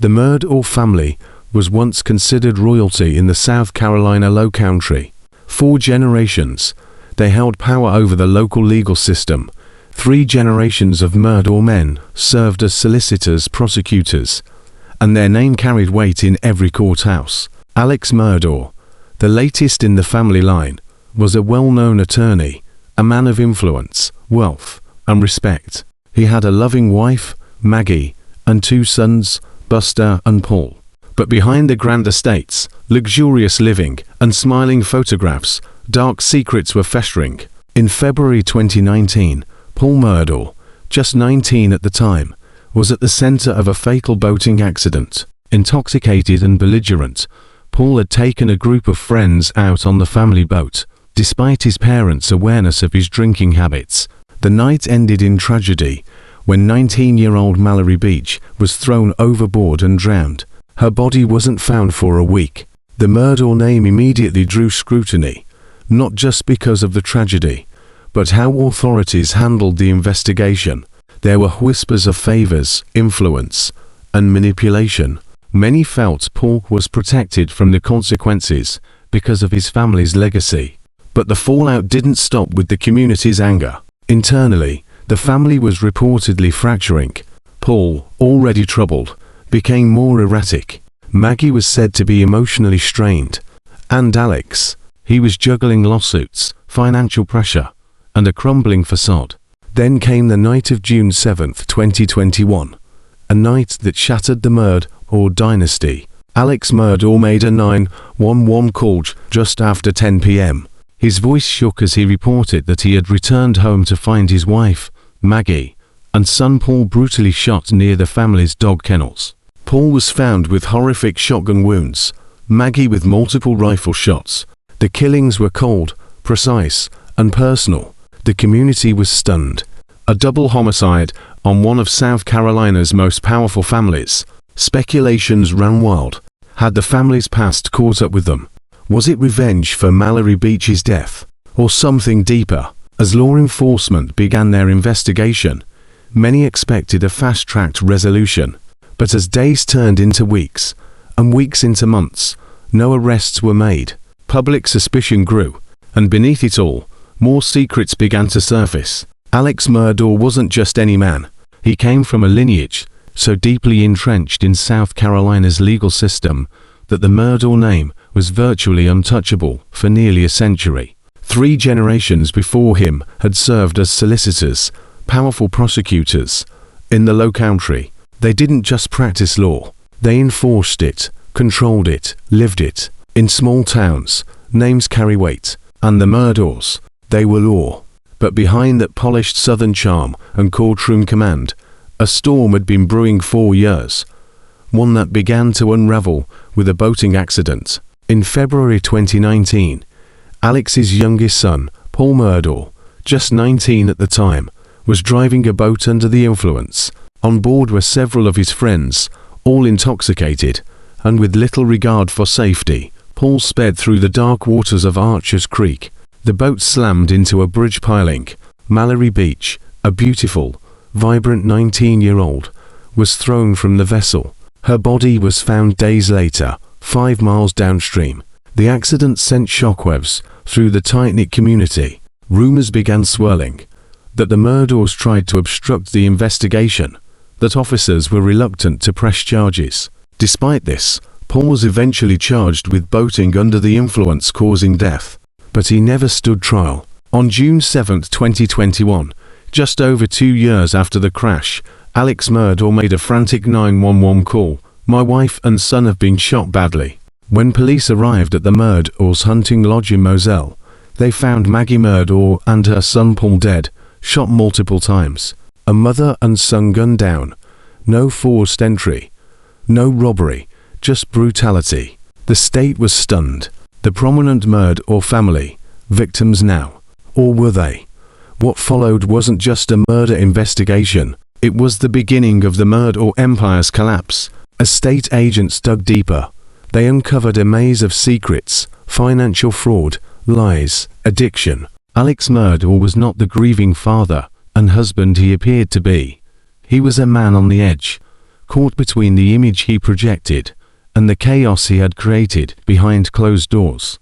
The Murdaugh family was once considered royalty in the South Carolina Low Country. 4 generations, they held power over the local legal system. 3 generations of Murdaugh men served as solicitors, prosecutors, and their name carried weight in every courthouse. Alex Murdaugh, the latest in the family line, was a well-known attorney, a man of influence, wealth, and respect. He had a loving wife, Maggie, and 2 sons, Buster and Paul. But behind the grand estates, luxurious living, and smiling photographs, dark secrets were festering. In February 2019, Paul Murdaugh, just 19 at the time, was at the center of a fatal boating accident. Intoxicated and belligerent, Paul had taken a group of friends out on the family boat. Despite his parents' awareness of his drinking habits, the night ended in tragedy when 19-year-old Mallory Beach was thrown overboard and drowned. Her body wasn't found for a week. The Murdaugh name immediately drew scrutiny, not just because of the tragedy, but how authorities handled the investigation. There were whispers of favors, influence, and manipulation. Many felt Paul was protected from the consequences because of his family's legacy. But the fallout didn't stop with the community's anger. Internally, the family was reportedly fracturing. Paul, already troubled, became more erratic. Maggie was said to be emotionally strained. And Alex, he was juggling lawsuits, financial pressure, and a crumbling facade. Then came the night of June 7, 2021, a night that shattered the Murdaugh dynasty. Alex Murdaugh made a 911 call just after 10 p.m. His voice shook as he reported that he had returned home to find his wife, Maggie, and son Paul brutally shot near the family's dog kennels. Paul was found with horrific shotgun wounds, Maggie with multiple rifle shots. The killings were cold, precise, and personal. The community was stunned. A double homicide on one of South Carolina's most powerful families. Speculations ran wild. Had the family's past caught up with them? Was it revenge for Mallory Beach's death? Or something deeper? As law enforcement began their investigation, many expected a fast-tracked resolution. But as days turned into weeks, and weeks into months, no arrests were made. Public suspicion grew, and beneath it all, more secrets began to surface. Alex Murdaugh wasn't just any man. He came from a lineage so deeply entrenched in South Carolina's legal system that the Murdaugh name was virtually untouchable for nearly a century. 3 generations before him had served as solicitors, powerful prosecutors. In the Low Country, they didn't just practice law, they enforced it, controlled it, lived it. In small towns, names carry weight, and the Murdaughs, they were law. But behind that polished southern charm and courtroom command, a storm had been brewing for years, one that began to unravel with a boating accident. In February 2019, Alex's youngest son, Paul Murdaugh, just 19 at the time, was driving a boat under the influence. On board were several of his friends, all intoxicated, and with little regard for safety. Paul sped through the dark waters of Archers Creek. The boat slammed into a bridge piling. Mallory Beach, a beautiful, vibrant 19-year-old, was thrown from the vessel. Her body was found days later, 5 miles downstream. The accident sent shockwaves through the tight-knit community. Rumors began swirling that the Murdaughs tried to obstruct the investigation, that officers were reluctant to press charges. Despite this, Paul was eventually charged with boating under the influence causing death. But he never stood trial. On June 7, 2021, just over 2 years after the crash, Alex Murdaugh made a frantic 911 call. "My wife and son have been shot badly." When police arrived at the Murdaughs' hunting lodge in Moselle, they found Maggie Murdaugh and her son Paul dead, shot multiple times. A mother and son gunned down. No forced entry, no robbery, just brutality. The state was stunned. The prominent Murdaugh family, victims now. Or were they? What followed wasn't just a murder investigation. It was the beginning of the Murdaugh empire's collapse. As state agents dug deeper, they uncovered a maze of secrets, financial fraud, lies, addiction. Alex Murdaugh was not the grieving father and husband he appeared to be. He was a man on the edge, caught between the image he projected and the chaos he had created behind closed doors.